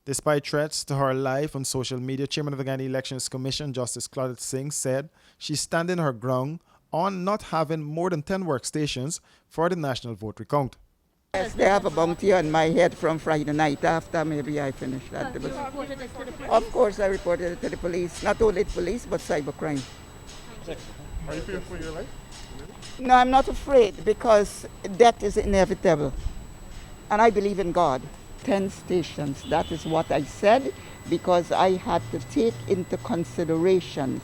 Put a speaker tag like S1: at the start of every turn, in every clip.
S1: Despite threats to her life on social media, Chairman of the Guyana Elections Commission, Justice Claudette Singh, said she's standing her ground on not having more than 10 workstations for the national vote recount.
S2: Yes, they have a bounty on my head from Friday night after maybe I finished that. Of course, I reported it to the police, not only the police, but cybercrime.
S3: Are you fearing for your life?
S2: No, I'm not afraid because death is inevitable. And I believe in God. 10 stations, that is what I said, because I had to take into consideration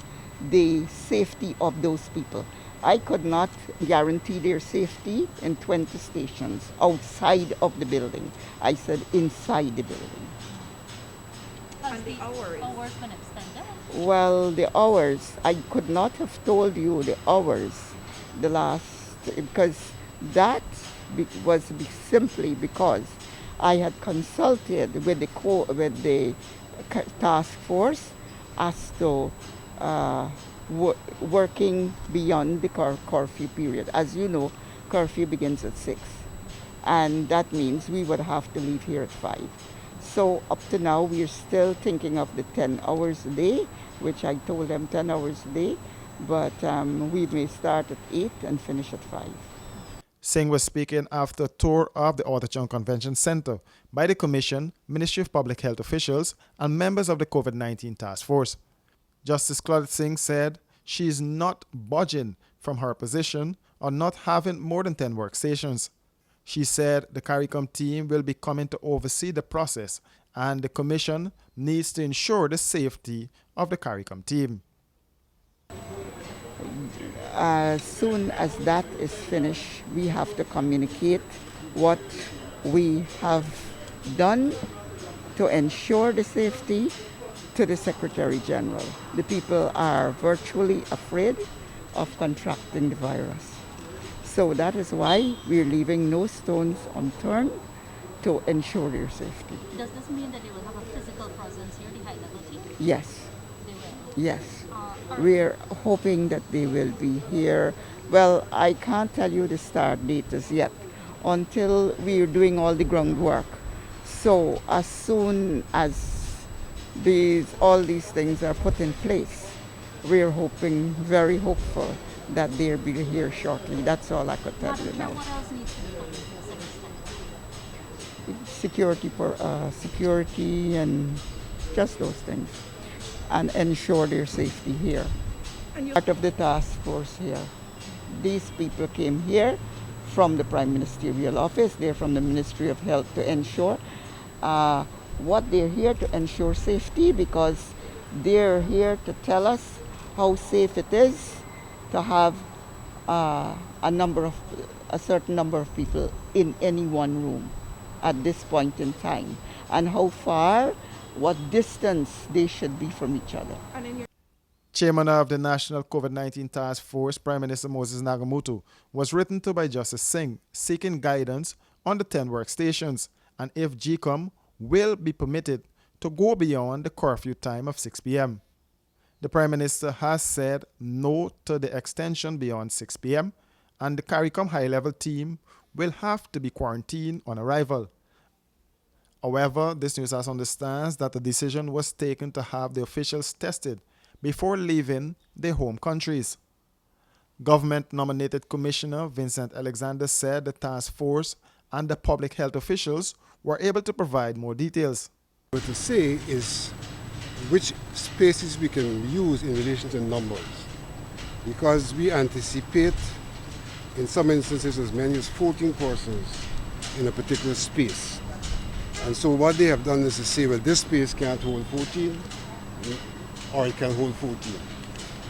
S2: the safety of those people. I could not guarantee their safety in 20 stations outside of the building. I said inside the building.
S4: Has the hours been extended?
S2: Well, the hours, I could not have told you the hours, the last, because that was simply because I had consulted with the task force as to working beyond the curfew period. As you know, curfew begins at 6, and that means we would have to leave here at 5. So up to now, we're still thinking of the 10 hours a day, which I told them 10 hours a day, but we may start at 8 and finish at 5.
S1: Singh was speaking after a tour of the Ortachon Convention Center by the Commission, Ministry of Public Health officials, and members of the COVID-19 task force. Justice Claudette Singh said she is not budging from her position on not having more than 10 workstations. She said the CARICOM team will be coming to oversee the process and the Commission needs to ensure the safety of the CARICOM team.
S2: As soon as that is finished, we have to communicate what we have done to ensure the safety to the Secretary General. The people are virtually afraid of contracting the virus. So that is why we're leaving no stones unturned to ensure their safety.
S4: Does this mean that they will have a physical presence here, the high-level team?
S2: Yes.
S4: They will.
S2: Yes. We're hoping that they will be here. Well, I can't tell you the start date as yet until we're doing all the groundwork. So as soon as all these things are put in place, we're hoping, very hopeful, that they'll be here shortly. That's all I could tell you now.
S4: What else needs to be put in place?
S2: Security and just those things, and ensure their safety here. Part of the task force here. These people came here from the Prime Ministerial Office. They're from the Ministry of Health to ensure what they're here to ensure safety, because they're here to tell us how safe it is to have a certain number of people in any one room at this point in time, and how far, what distance they should be from each other.
S1: Chairman of the National COVID-19 Task Force, Prime Minister Moses Nagamutu, was written to by Justice Singh seeking guidance on the 10 workstations and if Gecom will be permitted to go beyond the curfew time of 6 p.m. The Prime Minister has said no to the extension beyond 6 p.m. and the CARICOM high-level team will have to be quarantined on arrival. However, this news house understands that the decision was taken to have the officials tested before leaving their home countries. Government-nominated Commissioner Vincent Alexander said the task force and the public health officials were able to provide more details.
S3: What to say is which spaces we can use in relation to numbers, because we anticipate in some instances as many as 14 persons in a particular space. And so what they have done is to say, well, this space can't hold 14 or it can hold 14.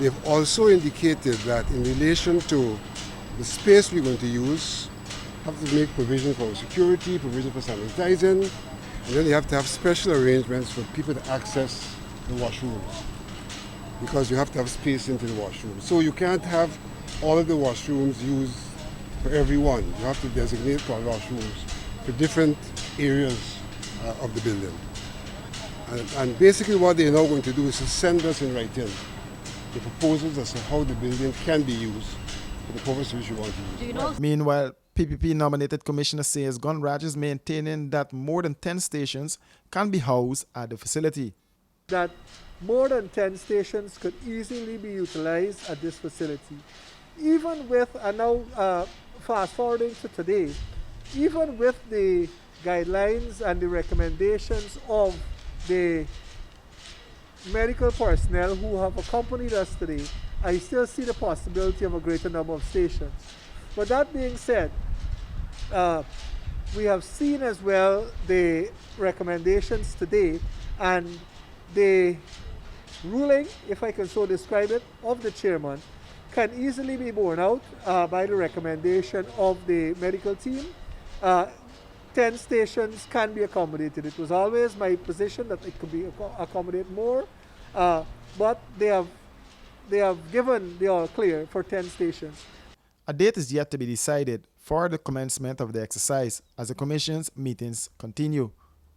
S3: They've also indicated that in relation to the space we're going to use, have to make provision for security, provision for sanitizing, and then they have to have special arrangements for people to access the washrooms, because you have to have space into the washroom. So you can't have all of the washrooms used for everyone. You have to designate washrooms for different areas of the building. And basically what they're now going to do is to send us in writing the proposals as to how the building can be used for the purpose which you want to use.
S1: Meanwhile, PPP nominated commissioner says Gunraj is maintaining that more than 10 stations can be housed at the facility.
S5: That more than 10 stations could easily be utilized at this facility. Even with, and now fast forwarding to today, even with the guidelines and the recommendations of the medical personnel who have accompanied us today, I still see the possibility of a greater number of stations. But that being said, we have seen as well the recommendations today and the ruling, if I can so describe it, of the chairman can easily be borne out by the recommendation of the medical team. 10 stations can be accommodated. It was always my position that it could be accommodate more, but they have given the all clear for 10 stations.
S1: A date is yet to be decided for the commencement of the exercise as the Commission's meetings continue.